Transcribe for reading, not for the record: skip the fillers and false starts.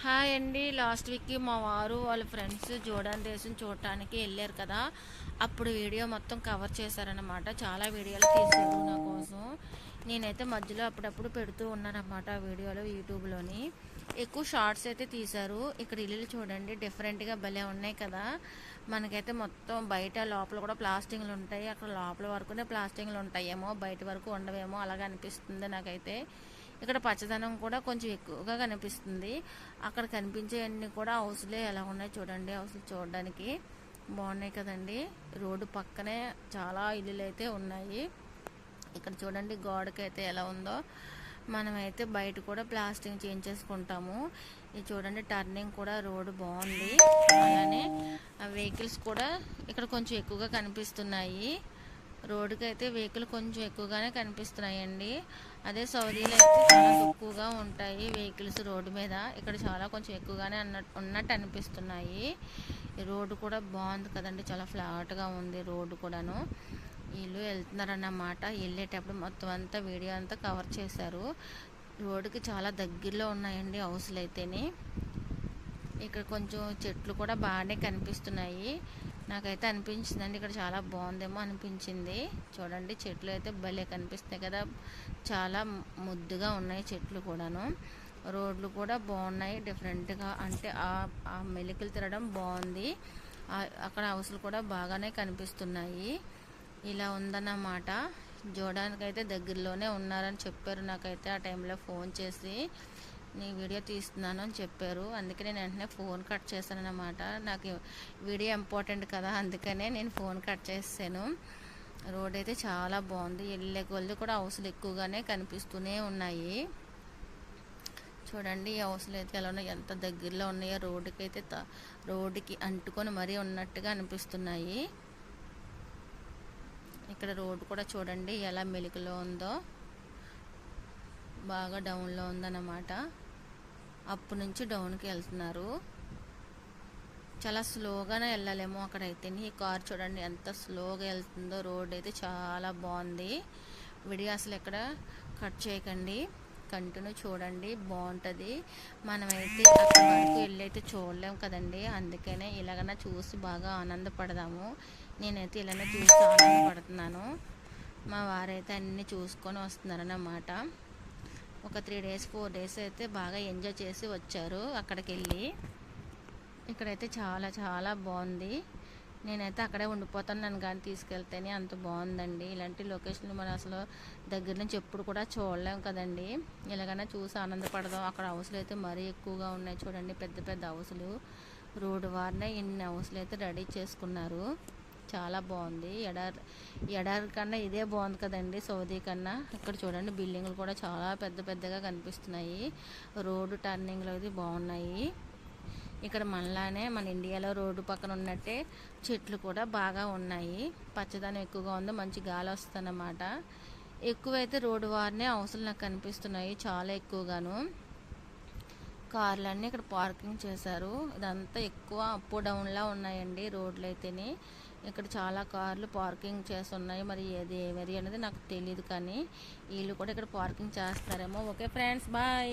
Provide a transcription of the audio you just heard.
Hi అండి. Last వీక్కి మా వారు వాళ్ళ ఫ్రెండ్స్ జోర్డాన్ దేశం చూడటానికి వెళ్ళారు కదా, అప్పుడు వీడియో మొత్తం కవర్ చేశారనమాట. చాలా వీడియోలు తీశారు నా కోసం. నేనైతే మధ్యలో అప్పుడప్పుడు పెడుతూ ఉన్నానన్నమాట ఆ వీడియోలో యూట్యూబ్లోని. ఎక్కువ షార్ట్స్ అయితే తీశారు. ఇక్కడ ఇల్లులు చూడండి, డిఫరెంట్గా భలే ఉన్నాయి కదా. మనకైతే మొత్తం బయట లోపల కూడా ప్లాస్టింగ్లు ఉంటాయి, అక్కడ లోపల వరకునే ప్లాస్టింగ్లు ఉంటాయేమో, బయట వరకు ఉండవేమో అలాగ అనిపిస్తుంది నాకైతే. ఇక్కడ పచ్చదనం కూడా కొంచెం ఎక్కువగా కనిపిస్తుంది. అక్కడ కనిపించేవన్నీ కూడా హౌస్లే ఎలా ఉన్నాయి చూడండి. హౌస్లు చూడడానికి బాగున్నాయి కదండి. రోడ్డు పక్కనే చాలా ఇల్లులు అయితే ఉన్నాయి. ఇక్కడ చూడండి గోడకైతే ఎలా ఉందో. మనమైతే బయట కూడా ప్లాస్టింగ్ చేంజ్ చేసుకుంటాము. ఇది చూడండి, టర్నింగ్ కూడా రోడ్డు బాగుంది. అలానే వెహికల్స్ కూడా ఇక్కడ కొంచెం ఎక్కువగా కనిపిస్తున్నాయి. రోడ్డుకి అయితే వెహికల్ కొంచెం ఎక్కువగానే కనిపిస్తున్నాయండి. అదే సౌదీలో అయితే చాలా తక్కువగా ఉంటాయి వెహికల్స్ రోడ్డు మీద. ఇక్కడ చాలా కొంచెం ఎక్కువగానే ఉన్నట్టు అనిపిస్తున్నాయి. ఈ రోడ్డు కూడా బాగుంది కదండి, చాలా ఫ్లాట్గా ఉంది రోడ్డు కూడాను. వీళ్ళు వెళ్తున్నారన్నమాట. వెళ్ళేటప్పుడు మొత్తం అంతా వీడియో అంతా కవర్ చేశారు. రోడ్డుకి చాలా దగ్గరలో ఉన్నాయండి హౌస్లు అయితేనే. ఇక్కడ కొంచెం చెట్లు కూడా బాగానే కనిపిస్తున్నాయి. నాకైతే అనిపించిందండి ఇక్కడ చాలా బాగుందేమో అనిపించింది. చూడండి చెట్లు అయితే భలే కనిపిస్తున్నాయి కదా, చాలా ముద్దుగా ఉన్నాయి చెట్లు కూడాను. రోడ్లు కూడా బాగున్నాయి డిఫరెంట్గా, అంటే ఆ మెలికలు తిరగడం బాగుంది. అక్కడ హౌస్లు కూడా బాగానే కనిపిస్తున్నాయి. ఇలా ఉందన్నమాట. జోర్డాన్కి అయితే దగ్గరలోనే ఉన్నారని చెప్పారు నాకైతే ఆ టైంలో ఫోన్ చేసి. నీ వీడియో తీస్తున్నాను అని చెప్పారు. అందుకనే నేను వెంటనే ఫోన్ కట్ చేశాను అన్నమాట. నాకు వీడియో ఇంపార్టెంట్ కదా, అందుకనే నేను ఫోన్ కట్ చేసాను. రోడ్ అయితే చాలా బాగుంది. వెళ్ళే కొద్ది కూడా హౌస్లు ఎక్కువగానే కనిపిస్తూనే ఉన్నాయి. చూడండి ఈ హౌస్లు అయితే ఎలా ఉన్నాయి, ఎంత దగ్గరలో ఉన్నాయో రోడ్డుకి అయితే. రోడ్డుకి అంటుకొని మరీ ఉన్నట్టుగా అనిపిస్తున్నాయి. ఇక్కడ రోడ్డు కూడా చూడండి ఎలా మెలికలో ఉందో, బాగా డౌన్లో ఉందన్నమాట. అప్పు నుంచి డౌన్కి వెళ్తున్నారు. చాలా స్లోగానే వెళ్ళాలేమో అక్కడైతే. ఈ కార్ చూడండి ఎంత స్లోగా వెళ్తుందో. రోడ్ అయితే చాలా బాగుంది. వీడియో అసలు ఎక్కడ కట్ చేయకండి, కంటిన్యూ చూడండి, బాగుంటుంది. మనమైతే అక్కడ వరకు వెళ్ళైతే చూడలేము కదండి, అందుకనే ఇలాగన్నా చూసి బాగా ఆనందపడదాము. నేనైతే ఇలానే చూసి ఆనందపడుతున్నాను. మా వారైతే అన్నీ చూసుకొని వస్తున్నారన్నమాట. ఒక 3 days 4 days అయితే బాగా ఎంజాయ్ చేసి వచ్చారు అక్కడికి వెళ్ళి. ఇక్కడైతే చాలా చాలా బాగుంది. నేనైతే అక్కడే ఉండిపోతాను, నన్ను కానీ తీసుకెళ్తేనే. అంత బాగుందండి. ఇలాంటి లొకేషన్లు మనం అసలు దగ్గర నుంచి ఎప్పుడు కూడా చూడలేం కదండి. ఇలాగైనా చూసి ఆనందపడదాం. అక్కడ హౌస్లు అయితే మరీ ఎక్కువగా ఉన్నాయి చూడండి, పెద్ద పెద్ద హౌస్లు. రోడ్డు వారినే ఇన్ని హౌస్లు అయితే రెడీ చేసుకున్నారు. చాలా బాగుంది. ఎడారి కన్నా ఇదే బాగుంది కదండి సౌదీ కన్నా. ఇక్కడ చూడండి బిల్డింగ్లు కూడా చాలా పెద్ద పెద్దగా కనిపిస్తున్నాయి. రోడ్డు టర్నింగ్లు అయితే బాగున్నాయి. ఇక్కడ మనలానే మన ఇండియాలో రోడ్డు పక్కన ఉన్నట్టే చెట్లు కూడా బాగా ఉన్నాయి. పచ్చదనం ఎక్కువగా ఉంది, మంచి గాలి వస్తుందన్నమాట. ఎక్కువైతే రోడ్డు వారినే హౌస్లు నాకు కనిపిస్తున్నాయి, చాలా ఎక్కువగాను. కార్లన్నీ ఇక్కడ పార్కింగ్ చేశారు. ఇదంతా ఎక్కువ అప్ డౌన్లా ఉన్నాయండి రోడ్లు అయితేనే. ఇక్కడ చాలా కార్లు పార్కింగ్ చేసి ఉన్నాయి. మరి ఏది ఏమేది అనేది నాకు తెలియదు, కానీ వీళ్ళు కూడా ఇక్కడ పార్కింగ్ చేస్తారేమో. Okay friends, bye.